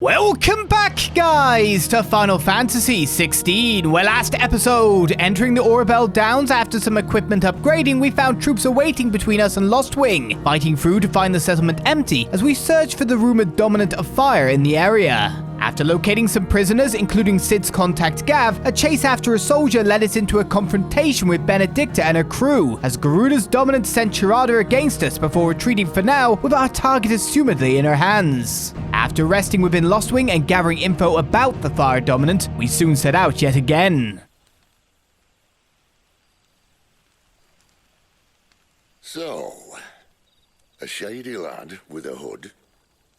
Welcome back, guys, to Final Fantasy XVI. Well, last episode, entering the Orbel Downs after some equipment upgrading, we found troops awaiting between us and Lostwing, fighting through to find the settlement empty as we search for the rumored dominant of fire in the area. After locating some prisoners, including Cid's contact Gav, a chase after a soldier led us into a confrontation with Benedikta and her crew, as Garuda's dominant sent Chirada against us before retreating for now, with our target assumedly in her hands. After resting within Lostwing and gathering info about the fire dominant, we soon set out yet again. So, a shady lad with a hood,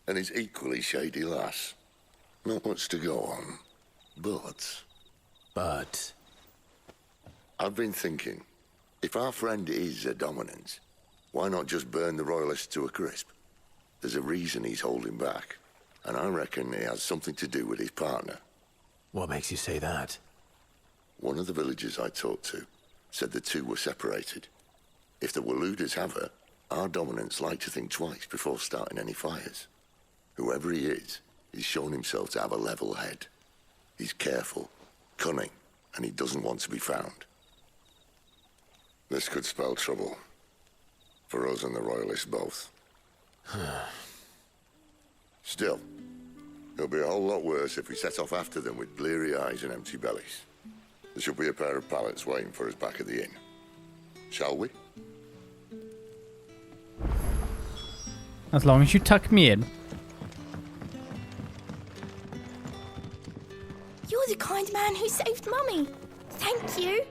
and his equally shady lass. Not much to go on, but... I've been thinking, if our friend is a dominant, why not just burn the royalists to a crisp? There's a reason he's holding back, and I reckon it has something to do with his partner. What makes you say that? One of the villagers I talked to said the two were separated. If the Waluders have her, our dominants like to think twice before starting any fires. Whoever he is, he's shown himself to have a level head. He's careful, cunning, and he doesn't want to be found. This could spell trouble. For us and the Royalists both. Still, it'll be a whole lot worse if we set off after them with bleary eyes and empty bellies. There should be a pair of pallets waiting for us back at the inn. Shall we? As long as you tuck me in. You're the kind man who saved Mummy. Thank you.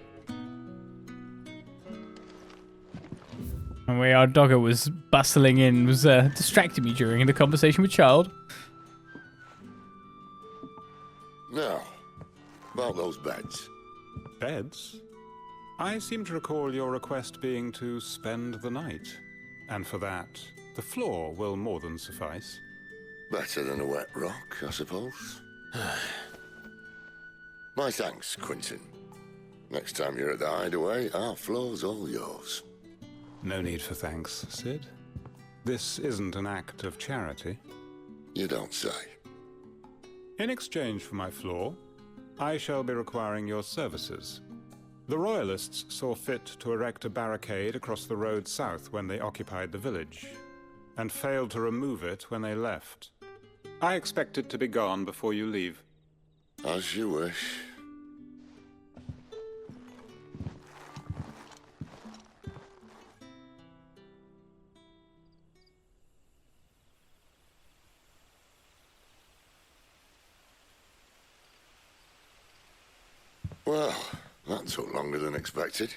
And where our dogger was bustling in was distracting me during the conversation with Child. Now, about those beds. Beds? I seem to recall your request being to spend the night. And for that, the floor will more than suffice. Better than a wet rock, I suppose. My thanks, Quentin. Next time you're at the hideaway, our floor's all yours. No need for thanks, Cid. This isn't an act of charity. You don't say. In exchange for my floor, I shall be requiring your services. The Royalists saw fit to erect a barricade across the road south when they occupied the village, and failed to remove it when they left. I expect it to be gone before you leave. As you wish. Well, that took longer than expected.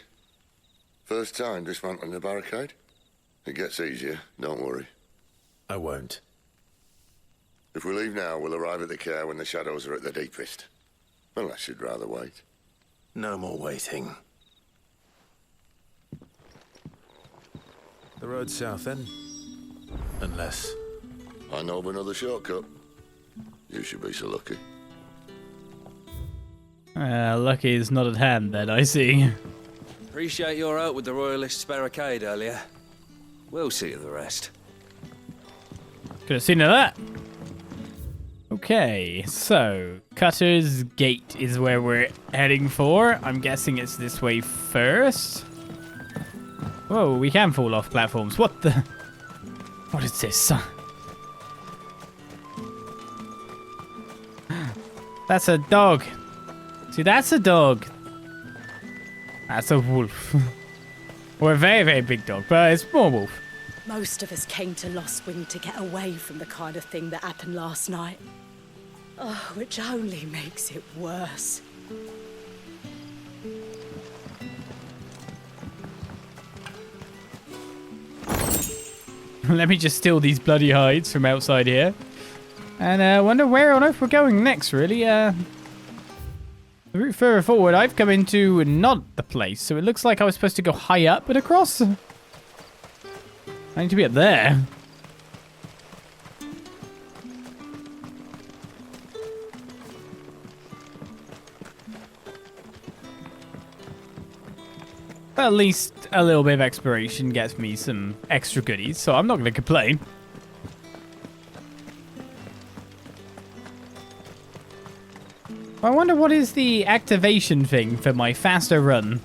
First time dismantling the barricade? It gets easier, don't worry. I won't. If we leave now, we'll arrive at the Caer when the shadows are at their deepest. Unless you'd rather wait. No more waiting. The road south then? Unless... I know of another shortcut. You should be so lucky. Lucky is not at hand then, I see. Appreciate your help with the Royalists' barricade earlier. We'll see to the rest. Could have seen that. Okay, so Cutter's Gate is where we're heading for. I'm guessing it's this way first. Whoa, we can fall off platforms. What the? What is this? That's a dog. See, that's a dog. That's a wolf. Or a very, very big dog, but it's more wolf. Most of us came to Lostwing to get away from the kind of thing that happened last night. Oh, which only makes it worse. Let me just steal these bloody hides from outside here. And wonder where on earth we're going next, really. The route further forward, I've come into not the place, so it looks like I was supposed to go high up and across. I need to be up there. But at least a little bit of exploration gets me some extra goodies, so I'm not going to complain. I wonder what is the activation thing for my faster run.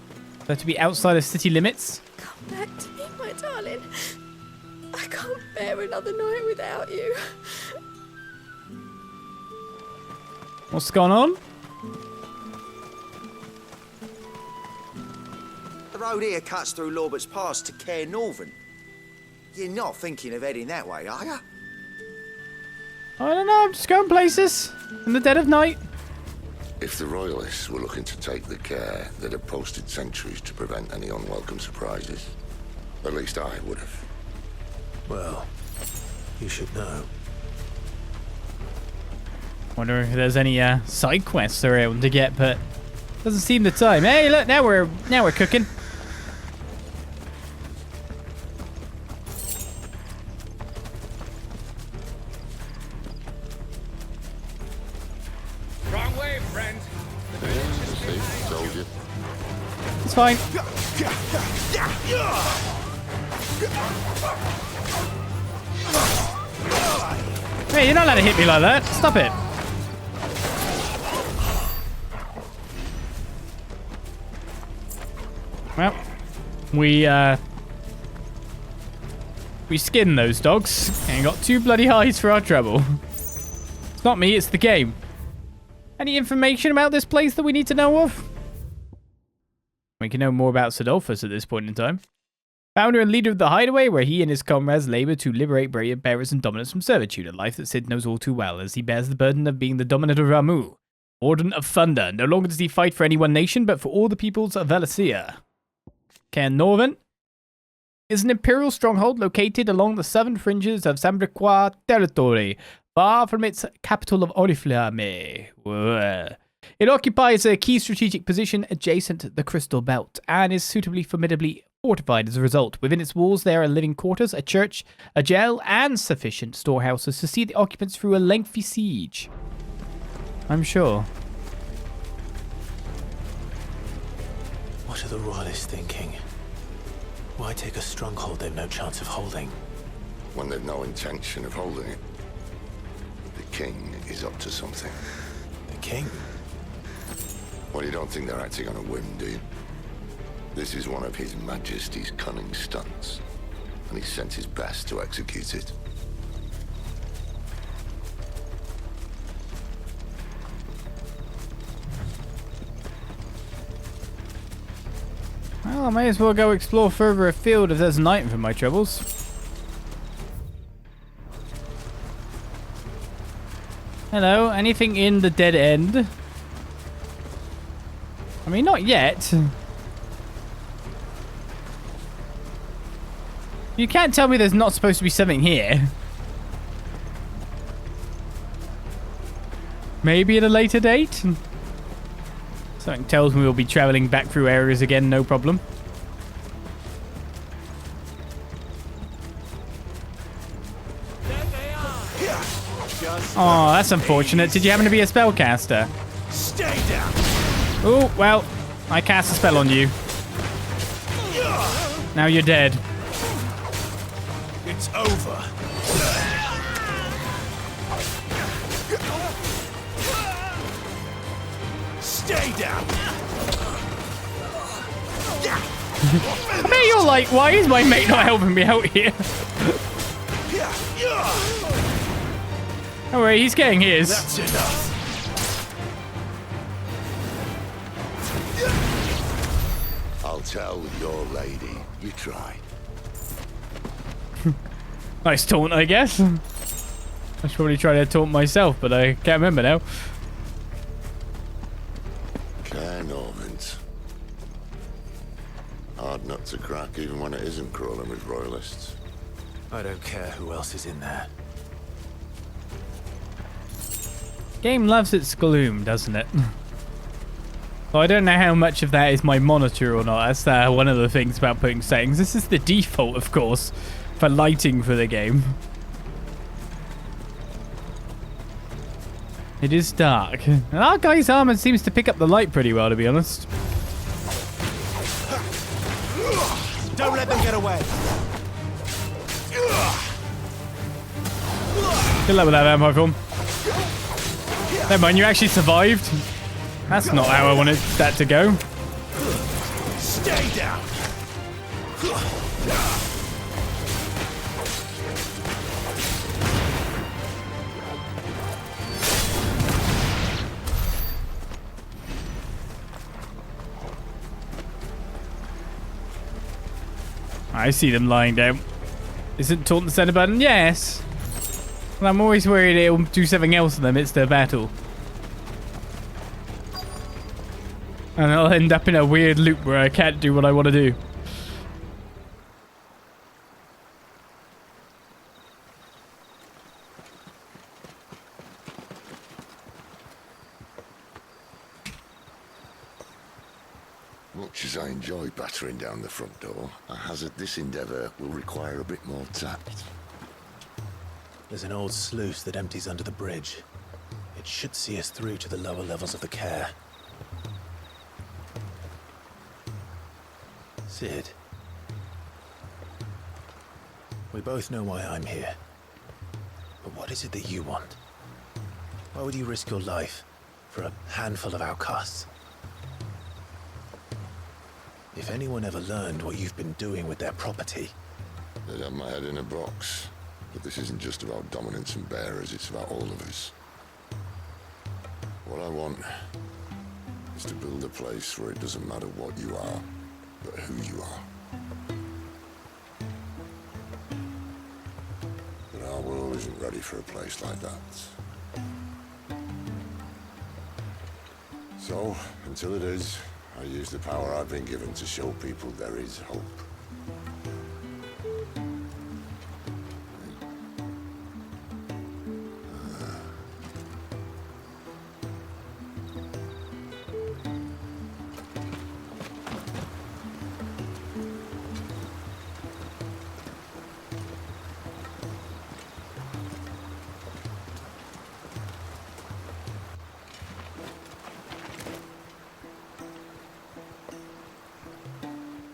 So to be outside of city limits? Come back to me, my darling. I can't bear another night without you. What's going on? The road here cuts through Lorbert's Pass to Caer Norvent. You're not thinking of heading that way, are you? I don't know, I'm just going places in the dead of night. If the Royalists were looking to take the care, they'd have posted sentries to prevent any unwelcome surprises. At least I would have. Well, you should know. Wonder if there's any side quests around to get, but doesn't seem the time. Hey, look, now we're cooking. Wrong way, friend. Told you. It's fine. Hey, you're not allowed to hit me like that. Stop it. Well, we skinned those dogs and got 2 bloody hides for our trouble. It's not me, it's the game. Any information about this place that we need to know of? We can know more about Sodolphus at this point in time. Founder and leader of the Hideaway, where he and his comrades labor to liberate bearers and dominants from servitude, a life that Sid knows all too well, as he bears the burden of being the dominant of Ramuh. Warden of Thunder. No longer does he fight for any one nation, but for all the peoples of Valisthea. Caer Norvent is an Imperial stronghold located along the southern fringes of Sambriqua territory, far from its capital of Oriflamme. It occupies a key strategic position adjacent to the Crystal Belt, and is suitably formidably fortified as a result. Within its walls there are living quarters, a church, a jail, and sufficient storehouses to see the occupants through a lengthy siege. I'm sure. What are the Royalists thinking? Why take a stronghold they've no chance of holding? When they've no intention of holding it. The king is up to something. The king? Well, you don't think they're acting on a whim, do you? This is one of His Majesty's cunning stunts, and he's sent his best to execute it. Well, I may as well go explore further afield if there's an item for my troubles. Hello, anything in the dead end? I mean, not yet. You can't tell me there's not supposed to be something here. Maybe at a later date? Something tells me we'll be traveling back through areas again, no problem. Oh, that's unfortunate. Did you happen to be a spellcaster? Stay down. Oh, well, I cast a spell on you. Now you're dead. It's over. Stay down. I bet you're like, why is my mate not helping me out here? Don't worry, he's getting his. That's enough. I'll tell your lady you tried. Nice taunt, I guess. I should probably try to taunt myself, but I can't remember now. Caer Norvent. Hard nut to crack, even when it isn't crawling with royalists. I don't care who else is in there. Game loves its gloom, doesn't it? Well, I don't know how much of that is my monitor or not. That's one of the things about putting settings. This is the default, of course, for lighting for the game. It is dark. And our guy's armor seems to pick up the light pretty well, to be honest. Don't let them get away. Good luck with that vampire film. Never mind, you actually survived. That's not how I wanted that to go. Stay down! I see them lying down. Isn't taunt the center button? Yes. Well, I'm always worried it'll do something else in the midst of battle. And I'll end up in a weird loop where I can't do what I want to do. Much as I enjoy battering down the front door, I hazard this endeavour will require a bit more tact. There's an old sluice that empties under the bridge. It should see us through to the lower levels of the Caer. Sid. We both know why I'm here. But what is it that you want? Why would you risk your life for a handful of outcasts? If anyone ever learned what you've been doing with their property... They'd have my head in a box. But this isn't just about dominance and bearers, it's about all of us. What I want is to build a place where it doesn't matter what you are, but who you are. But our world isn't ready for a place like that. So, until it is, I use the power I've been given to show people there is hope.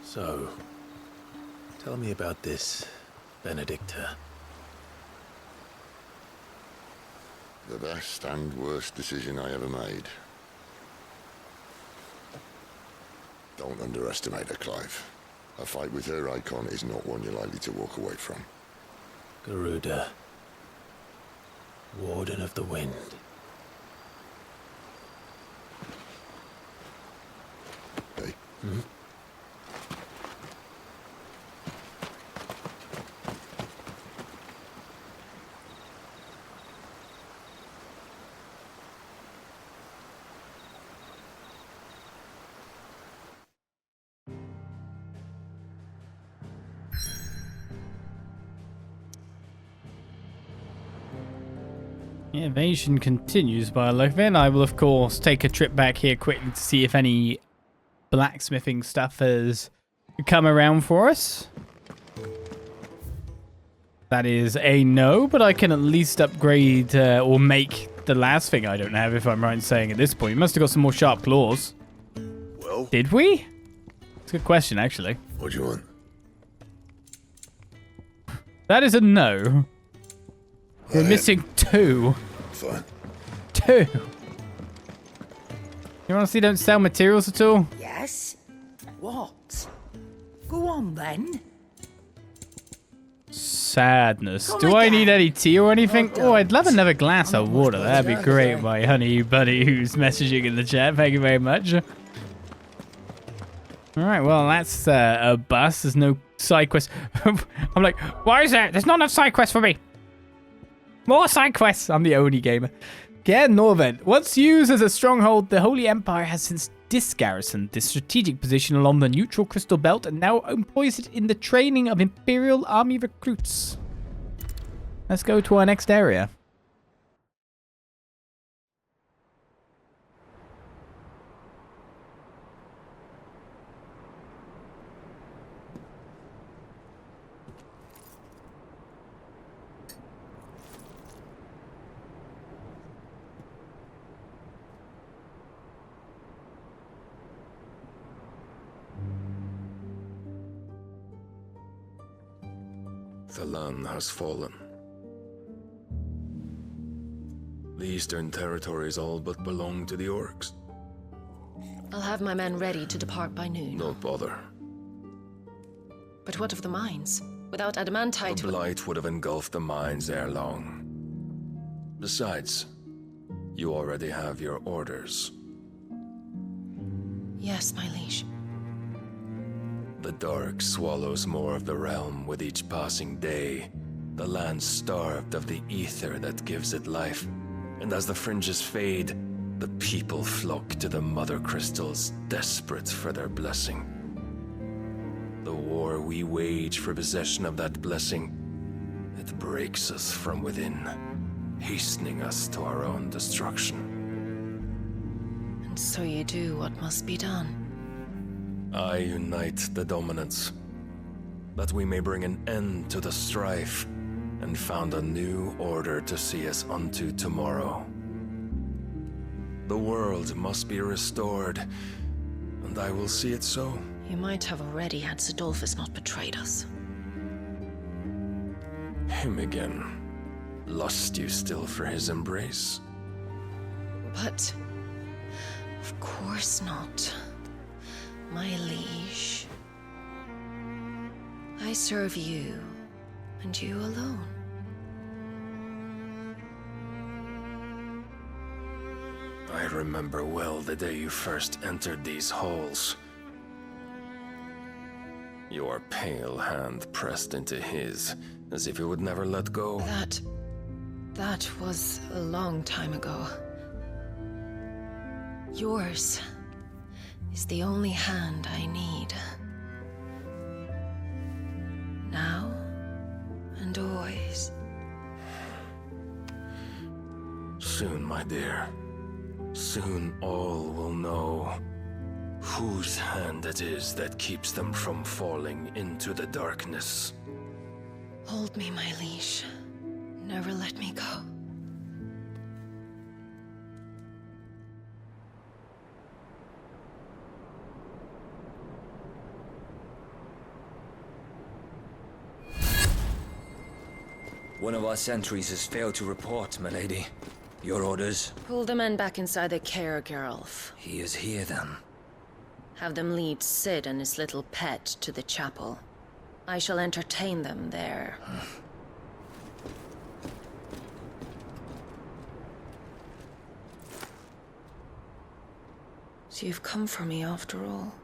So, tell me about this Benedikta. The best and worst decision I ever made. Don't underestimate her, Clive. A fight with her icon is not one you're likely to walk away from. Garuda. Warden of the Wind. Hey? Hmm? The invasion continues by the look of it. I will, of course, take a trip back here quickly to see if any blacksmithing stuff has come around for us. That is a no, but I can at least upgrade or make the last thing I don't have, if I'm right in saying at this point. We must have got some more sharp claws. Well? Did we? It's a good question, actually. What do you want? That is a no. We're missing 2. Fine. 2. You honestly don't sell materials at all? Yes? What? Go on then. Sadness. Come Do I again. need any tea or anything? Oh, Oh, I'd love don't. another glass I'm of not water. much That'd be better great, today. my honey buddy who's messaging in the chat. Thank you very much. Alright, well, that's a bust. There's no side quest. I'm like, why is there? There's not enough side quests for me. More side quests. I'm the only gamer. Caer Norvent. Once used as a stronghold, the Holy Empire has since disgarrisoned this strategic position along the neutral crystal belt and now employs it in the training of Imperial army recruits. Let's go to our next area. The land has fallen. The eastern territories all but belong to the orcs. I'll have my men ready to depart by noon. Don't bother. But what of the mines? Without adamantite... The blight would have engulfed the mines ere long. Besides, you already have your orders. Yes, my liege. The dark swallows more of the realm with each passing day. The land starved of the ether that gives it life. And as the fringes fade, the people flock to the Mothercrystals, desperate for their blessing. The war we wage for possession of that blessing, it breaks us from within, hastening us to our own destruction. And so you do what must be done. I unite the dominants, that we may bring an end to the strife, and found a new order to see us unto tomorrow. The world must be restored, and I will see it so. You might have already had Sidolphus not betrayed us. Him again. Lust you still for his embrace? But... of course not. My liege. I serve you, and you alone. I remember well the day you first entered these halls. Your pale hand pressed into his, as if you would never let go. That was a long time ago. Yours is the only hand I need. Now and always. Soon, my dear. Soon all will know whose hand it is that keeps them from falling into the darkness. Hold me, my liege. Never let me go. One of our sentries has failed to report, my lady. Your orders? Pull the men back inside the Caer Geralf. He is here, then. Have them lead Sid and his little pet to the chapel. I shall entertain them there. So you've come for me after all.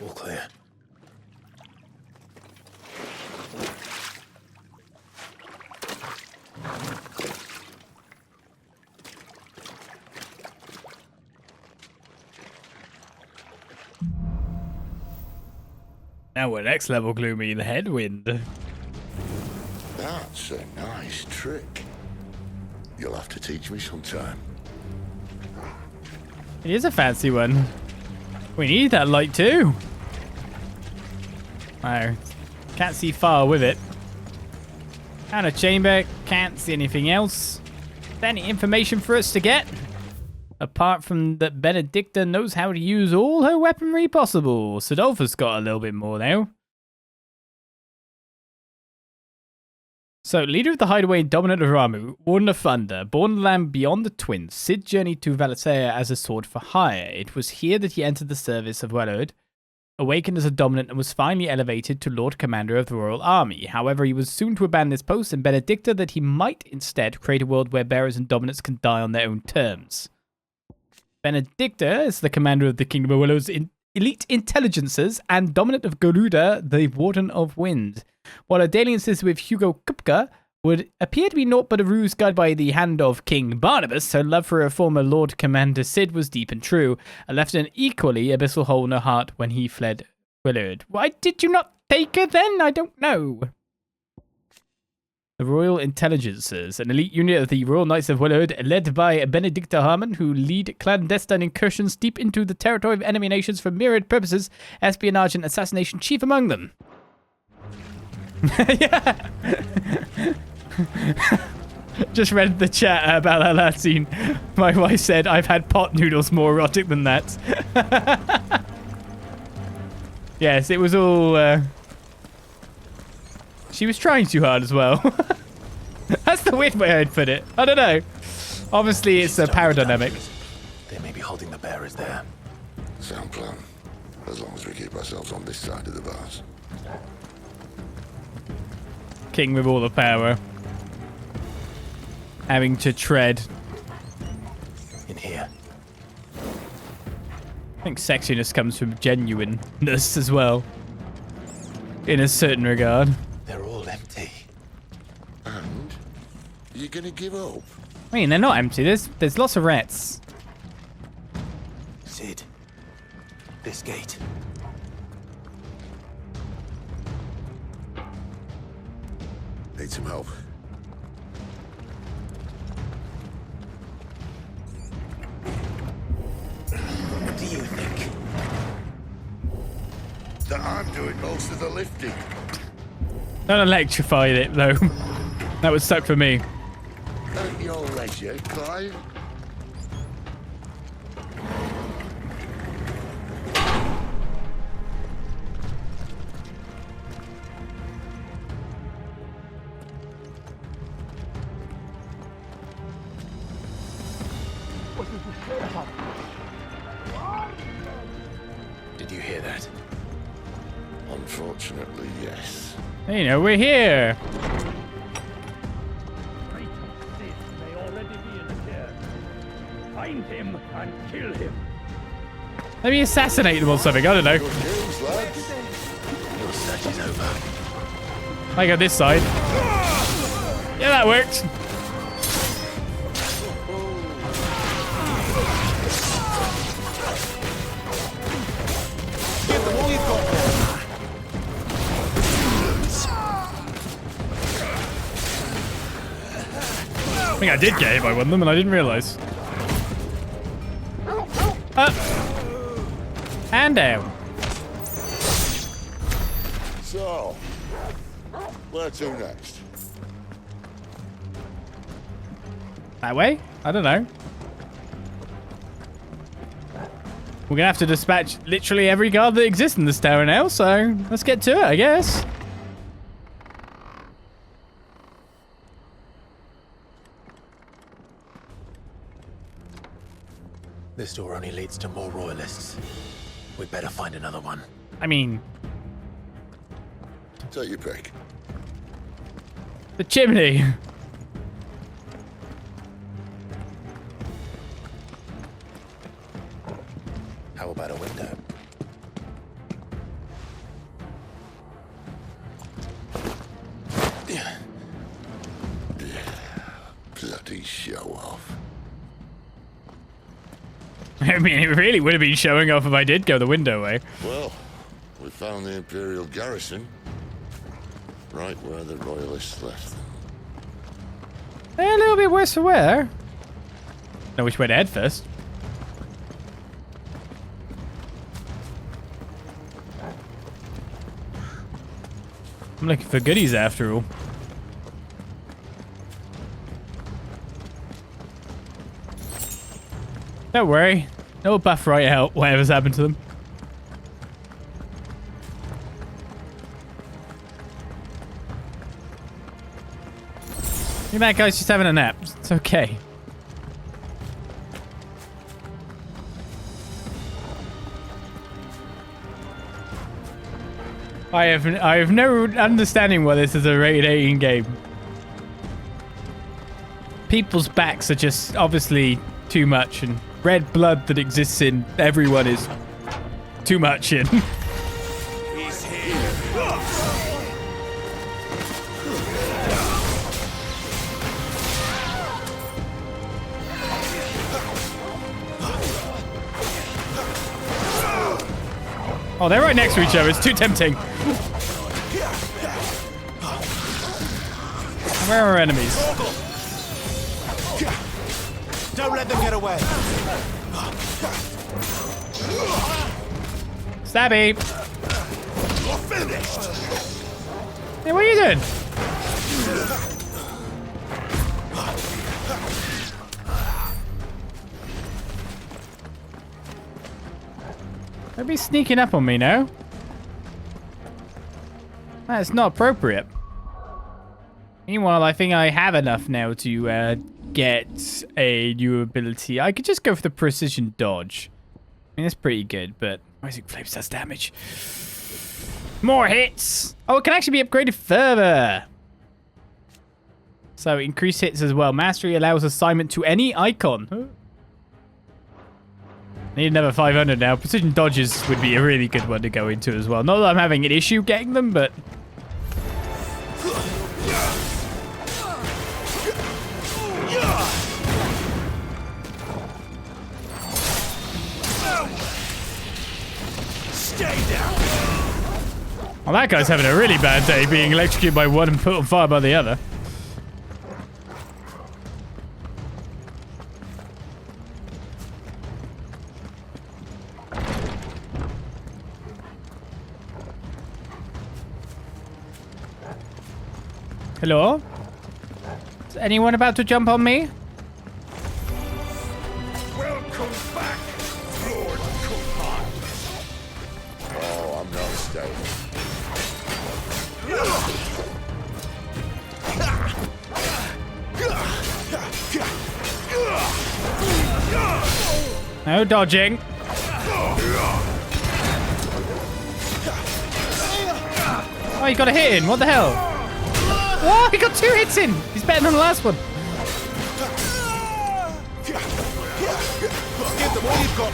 All clear. Now we're next level gloomy, the headwind. That's a nice trick. You'll have to teach me sometime. It is a fancy one. We need that light too. Oh, can't see far with it. Out of chamber, can't see anything else. Is there any information for us to get? Apart from that Benedikta knows how to use all her weaponry possible. Sidolphus got a little bit more now. So, leader of the hideaway and dominant of Ramu, Warden of Thunder, born in the land beyond the Twins, Sid journeyed to Valisthea as a sword for hire. It was here that he entered the service of Wellard, awakened as a dominant, and was finally elevated to Lord Commander of the Royal Army. However, he was soon to abandon this post and Benedikta that he might instead create a world where bearers and dominants can die on their own terms. Benedikta is the commander of the Kingdom of Willow's elite intelligences and dominant of Garuda, the Warden of Wind. While her dalliances with Hugo Kupka would appear to be naught but a ruse guided by the hand of King Barnabas, her love for her former Lord Commander Sid was deep and true, and left an equally abyssal hole in her heart when he fled Willard. Why did you not take her then? I don't know. The Royal Intelligences, an elite unit of the Royal Knights of Willard, led by Benedikta Harmon, who lead clandestine incursions deep into the territory of enemy nations for myriad purposes, espionage and assassination chief among them. Yeah. Just read the chat about that last scene. My wife said, I've had pot noodles more erotic than that. Yes, it was all... She was trying too hard as well. That's the weird way I'd put it. I don't know. Obviously, it's a paradynamic. They may be holding the bearers there. Sound plan. As long as we keep ourselves on this side of the bars. King with all the power. Having to tread. In here. I think sexiness comes from genuineness as well. In a certain regard. They're all empty. And? You gonna give up? I mean, they're not empty. There's lots of rats. Sid. This gate. Need some help. What do you think? That I'm doing most of the lifting. Don't electrify it, though. That would suck for me. At your leisure, Clive. Did you hear that? Unfortunately, yes. You know, we're here. May already be in the chair. Find him and kill him. Maybe assassinate them or something. I don't know. Good news, lads. Your search is over. I go this side. Yeah, that worked. Give them all you've got. I think I did get hit by one of them and I didn't realise. And down. So, where to next? That way? I don't know. We're gonna have to dispatch literally every guard that exists in this tower now, so let's get to it, I guess. This door only leads to more royalists. We'd better find another one. I mean, Take your pick. the chimney. How about a window? Bloody show off. I mean, it really would have been showing off if I did go the window way. Well, we found the Imperial Garrison. Right where the Royalists left them. A little bit worse for wear. Know which way to head first. I'm looking for goodies after all. Don't worry. They'll buff right out whatever's happened to them. That guy's just having a nap. It's okay. I have no understanding why this is a rated 18 game. People's backs are just obviously too much, and red blood that exists in everyone is too much in. He's here. Oh, they're right next to each other. It's too tempting. Where are our enemies? Don't let them get away. Stabby. You're finished. Hey, what are you doing? They'll be sneaking up on me now. That's not appropriate. Meanwhile, I think I have enough now to get a new ability. I could just go for the precision dodge. I mean, that's pretty good, but Rising Flames does damage. More hits! Oh, it can actually be upgraded further. So, increased hits as well. Mastery allows assignment to any icon. Need another 500 now. Precision dodges would be a really good one to go into as well. Not that I'm having an issue getting them, but... Stay down. Well, that guy's having a really bad day being electrocuted by one and put on fire by the other. Hello? Is anyone about to jump on me? Welcome back, Lord Coupon. Oh, I'm not staying. No dodging. Oh, you got a hit in. What the hell? Oh, he got 2 hits in. He's better than the last one. Give them all you've got,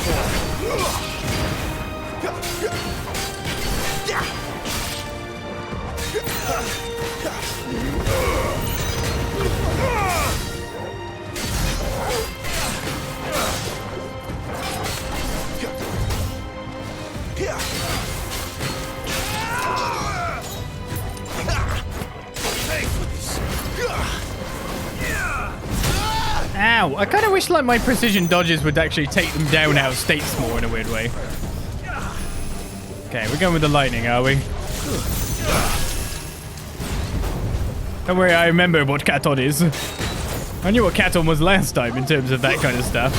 Ow, I kind of wish like my precision dodges would actually take them down out of states more in a weird way. Okay, we're going with the lightning, are we? Don't worry, I remember what Katon is. I knew what Katon was last time in terms of that kind of stuff.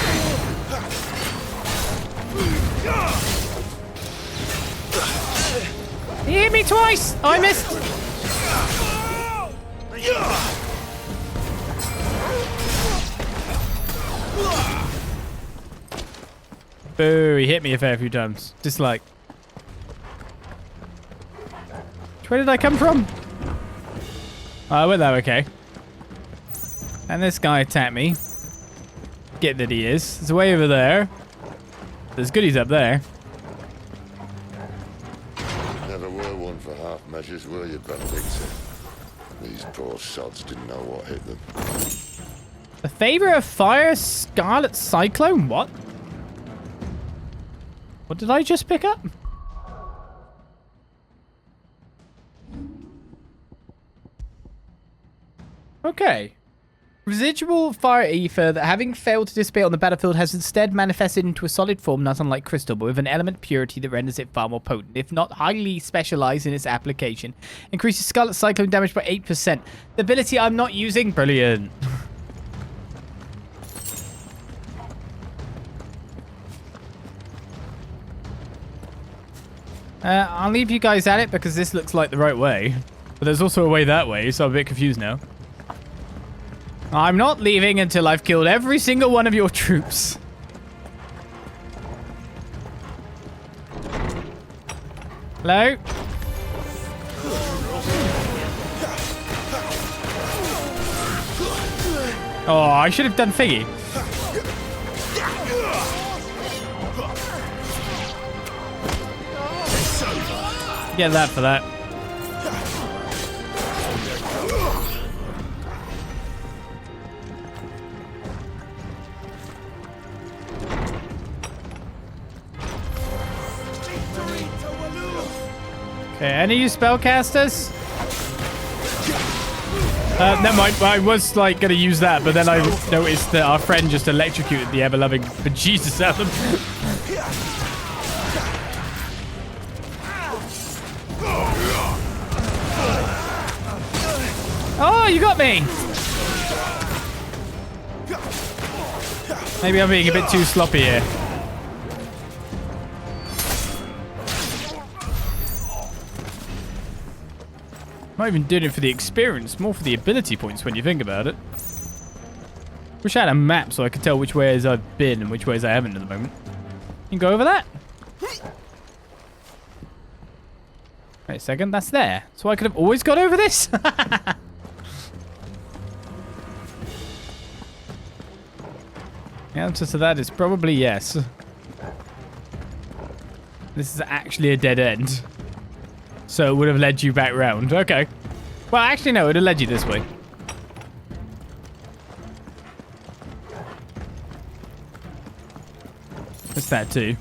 He hit me twice! Oh, I missed! Boo, he hit me a fair few times. Dislike. Where did I come from? Oh, I went that okay. And this guy attacked me. Get that he is. There's a way over there. There's goodies up there. Never were one for half measures, were you, Benedikta? These poor sods didn't know what hit them. The favor of fire, Scarlet Cyclone? What? What did I just pick up? Okay. Residual fire ether that, having failed to dissipate on the battlefield, has instead manifested into a solid form not unlike crystal, but with an element purity that renders it far more potent, if not highly specialized in its application. Increases Scarlet Cyclone damage by 8%. The ability I'm not using? Brilliant. I'll leave you guys at it because this looks like the right way. But there's also a way that way, so I'm a bit confused now. I'm not leaving until I've killed every single one of your troops. Hello? Oh, I should have done Figgy. Get that for that. Okay, any of you spellcasters? Never mind. I was like gonna use that, but then I noticed that our friend just electrocuted the ever-loving bejesus out of them. Oh, you got me! Maybe I'm being a bit too sloppy here. I'm not even doing it for the experience, more for the ability points when you think about it. Wish I had a map so I could tell which ways I've been and which ways I haven't at the moment. You can go over that. Wait a second, that's there. So I could have always got over this? The answer to that is probably yes. This is actually a dead end. So it would have led you back round. Okay. Well, actually, no, it would have led you this way. It's that too.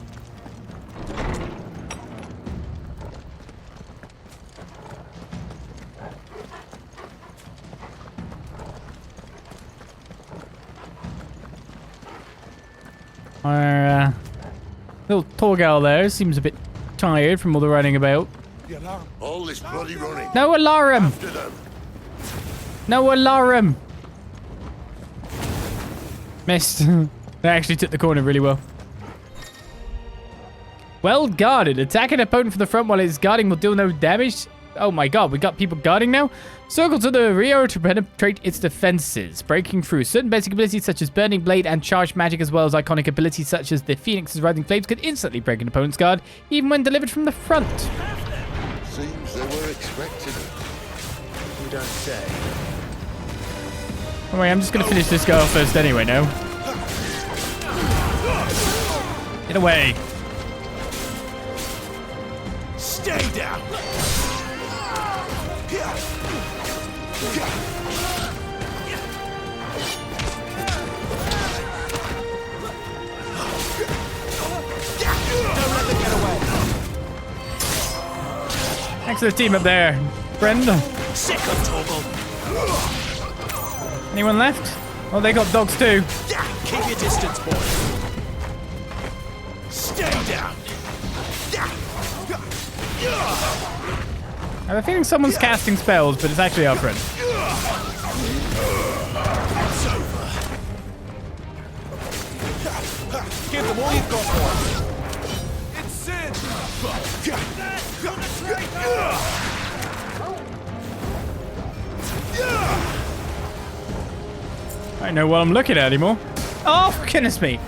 Our little tall gal there seems a bit tired from all the running about. All this bloody running. No alarm! After them. No alarm! Missed. They actually took the corner really well. Well guarded. Attack an opponent from the front while it's guarding will deal no damage. Oh my god, we got people guarding now? Circle to the rear to penetrate its defenses. Breaking through. Certain basic abilities such as Burning Blade and Charged Magic, as well as iconic abilities such as the Phoenix's Rising Flames, could instantly break an opponent's guard, even when delivered from the front. Seems they were expecting it. You don't say. Oh wait, I'm just gonna finish this guy off first anyway now. Get away. Stay down. Thanks to the team up there, friend. Sick of Toggle. Anyone left? Oh, they got dogs too. Keep your distance, boy. Stay down. I have a feeling someone's casting spells, but it's actually our friend. It's over. Give them all you've got, boy. It's sin. I don't know what I'm looking at anymore. Oh, goodness me.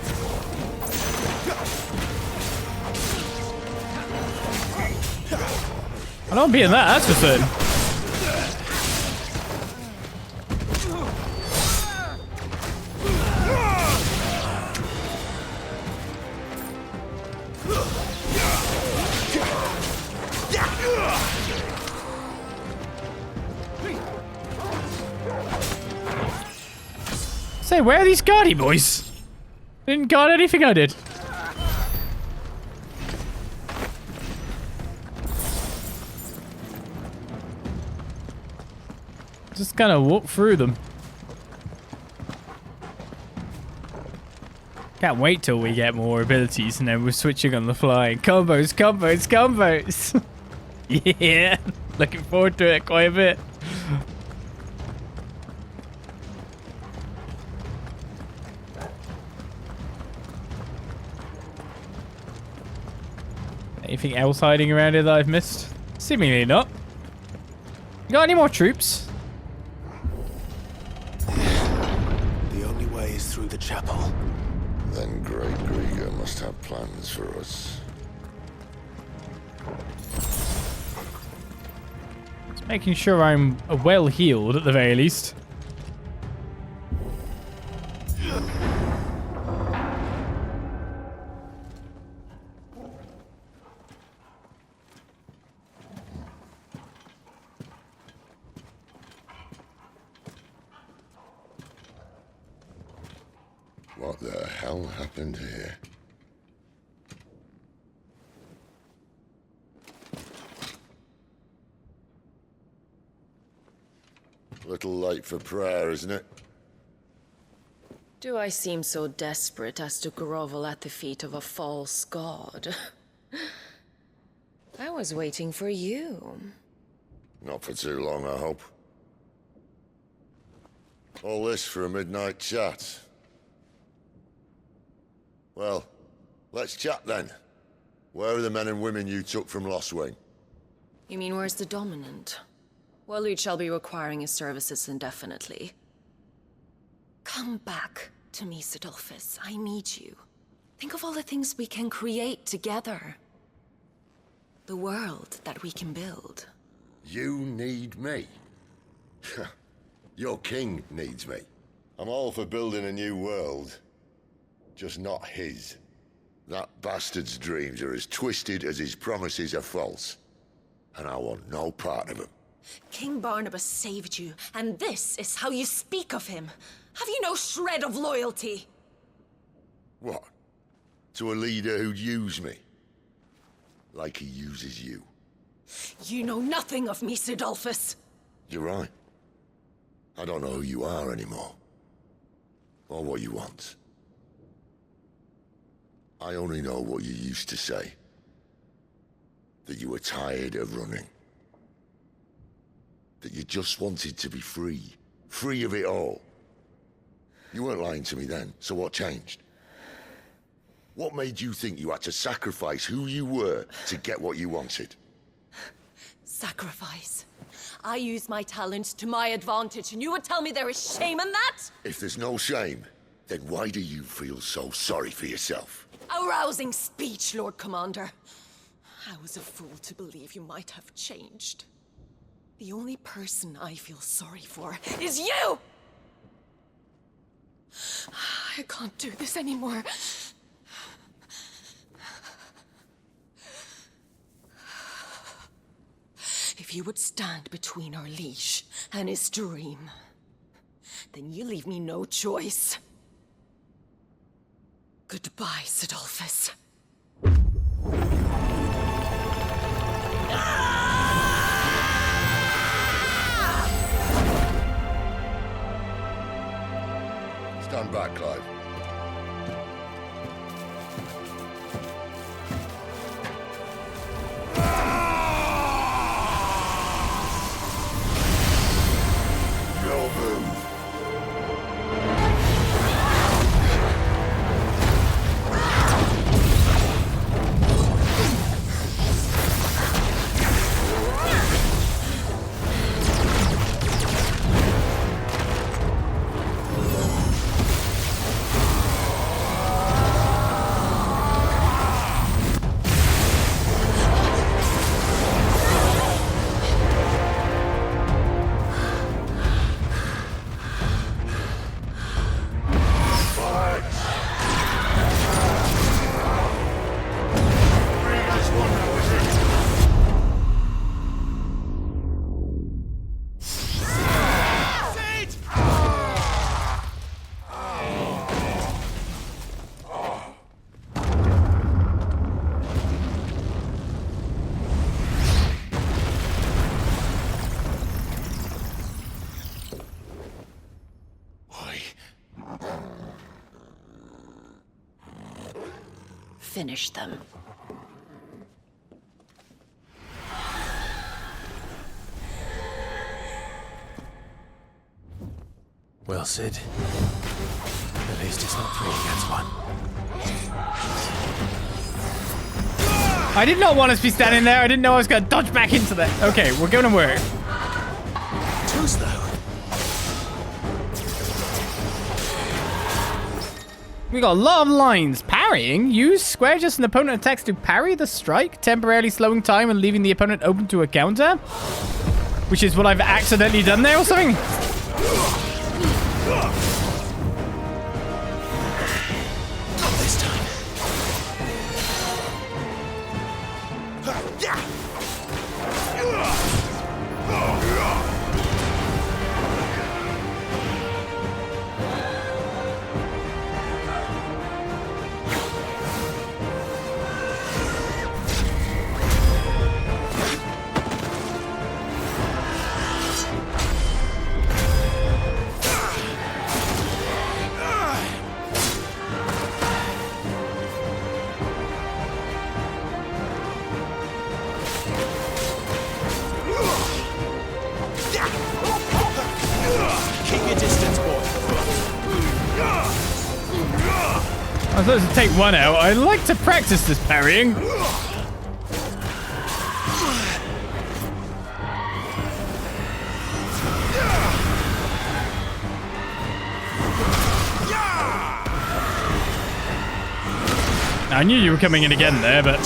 I don't be in that, that's for certain. Say, where are these guardy boys? Didn't guard anything I did. Just kind of walk through them. Can't wait till we get more abilities and then we're switching on the fly. Combos, combos, combos. Yeah, looking forward to it quite a bit. Anything else hiding around here that I've missed? Seemingly not. You got any more troops? The only way is through the chapel. Then Great Grieger must have plans for us. Just making sure I'm well healed at the very least. What the hell happened here? A little late for prayer, isn't it? Do I seem so desperate as to grovel at the feet of a false god? I was waiting for you. Not for too long, I hope. All this for a midnight chat. Well, let's chat then. Where are the men and women you took from Lost Wing? You mean where's the dominant? Waleed shall be requiring his services indefinitely. Come back to me, Sidolphus. I need you. Think of all the things we can create together. The world that we can build. You need me? Your king needs me. I'm all for building a new world. Just not his. That bastard's dreams are as twisted as his promises are false. And I want no part of them. King Barnabas saved you, and this is how you speak of him. Have you no shred of loyalty? What? To a leader who'd use me? Like he uses you. You know nothing of me, Sidolphus. You're right. I don't know who you are anymore. Or what you want. I only know what you used to say. That you were tired of running. That you just wanted to be free. Free of it all. You weren't lying to me then, so what changed? What made you think you had to sacrifice who you were to get what you wanted? Sacrifice. I use my talents to my advantage, and you would tell me there is shame in that? If there's no shame, then why do you feel so sorry for yourself? A rousing speech, Lord Commander. I was a fool to believe you might have changed. The only person I feel sorry for is you! I can't do this anymore. If you would stand between our liege and his dream, then you leave me no choice. Goodbye, Sidolphus. Stand back, Clive. No move. Finish them. Well, Sid. At least it's not 3 against 1. I did not want us to be standing there. I didn't know I was going to dodge back into that. Okay, we're going to work. Too slow. We got a lot of lines. Parrying. Use square adjust an opponent attacks to parry the strike, temporarily slowing time and leaving the opponent open to a counter. Which is what I've accidentally done there or something. This time. I'm supposed to take one out. I like to practice this parrying. I knew you were coming in again there, but...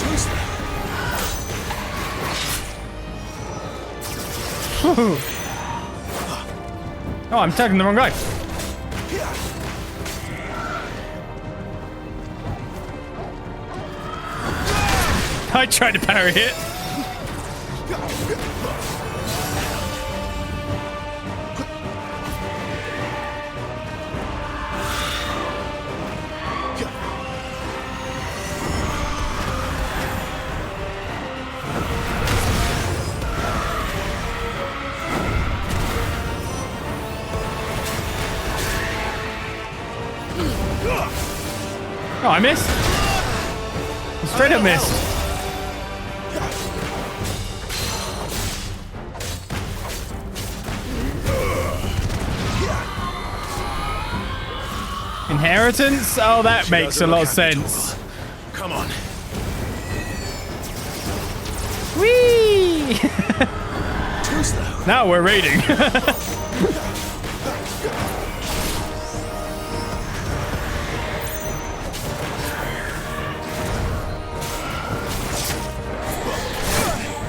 Oh, I'm tagging the wrong guy. I tried to parry it. Oh, I missed. Straight up missed. Inheritance? Oh, that makes a lot of sense. Come on. Whee! Too slow. Now we're raiding.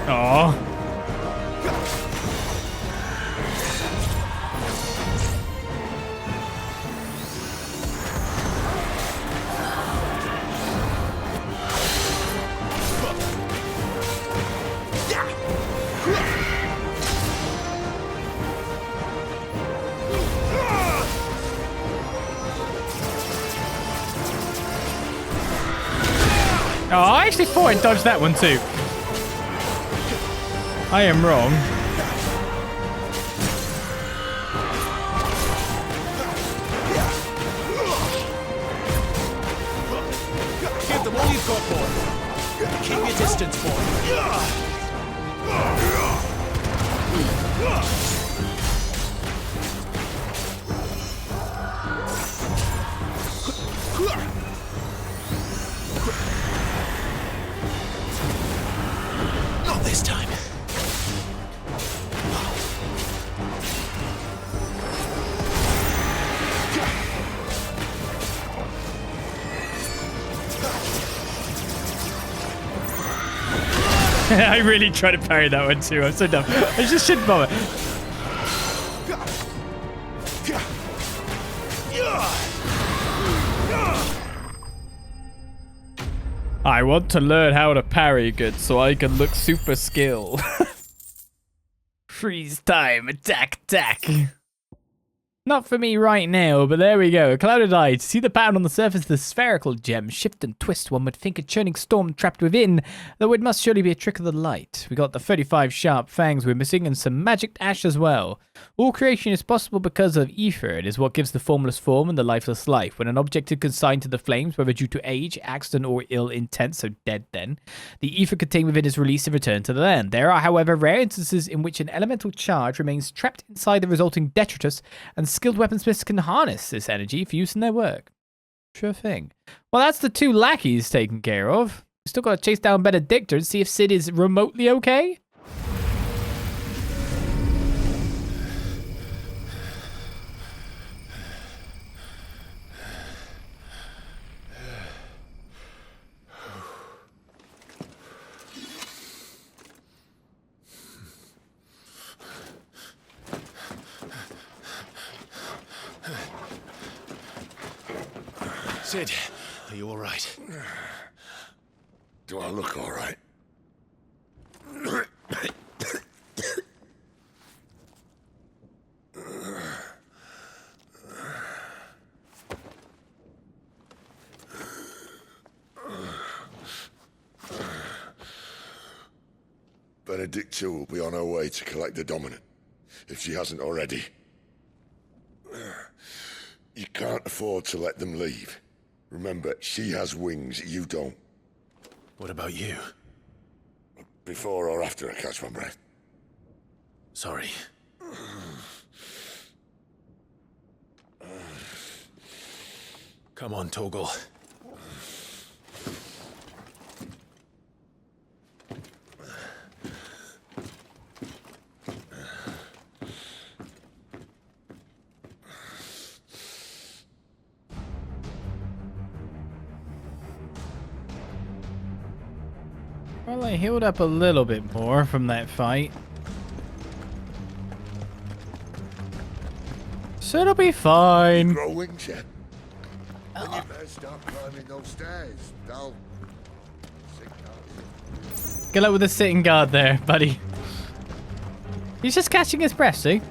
Aww. Oh, I actually thought I dodged that one too. I am wrong. Give them all you've got, boy. Keep your distance, boy. Not this time. I really tried to parry that one too. I'm so dumb. I just shouldn't bother. I want to learn how to parry good so I can look super skilled. Freeze time, attack. Not for me right now, but there we go. A clouded eye. To see the pattern on the surface of the spherical gem shift and twist, one would think a churning storm trapped within, though it must surely be a trick of the light. We got the 35 sharp fangs we're missing and some magic ash as well. All creation is possible because of ether. It is what gives the formless form and the lifeless life. When an object is consigned to the flames, whether due to age, accident, or ill intent, so dead then, the ether contained within is released and returned to the land. There are, however, rare instances in which an elemental charge remains trapped inside the resulting detritus, and skilled weaponsmiths can harness this energy for use in their work. Sure thing. Well, that's the two lackeys taken care of. We still got to chase down Benedikta and see if Sid is remotely okay. Sid, are you all right? Do I look all right? Benedikta will be on her way to collect the dominant, if she hasn't already. You can't afford to let them leave. Remember, she has wings, you don't. What about you? Before or after I catch my breath? Sorry. Come on, Torgal. Well, I healed up a little bit more from that fight. So it'll be fine. Grow wings yet? Then you better start climbing those stairs. They'll... Good luck with the sitting guard there, buddy. He's just catching his breath, see?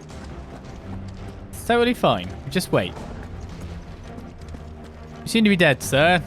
It's totally fine. Just wait. You seem to be dead, sir.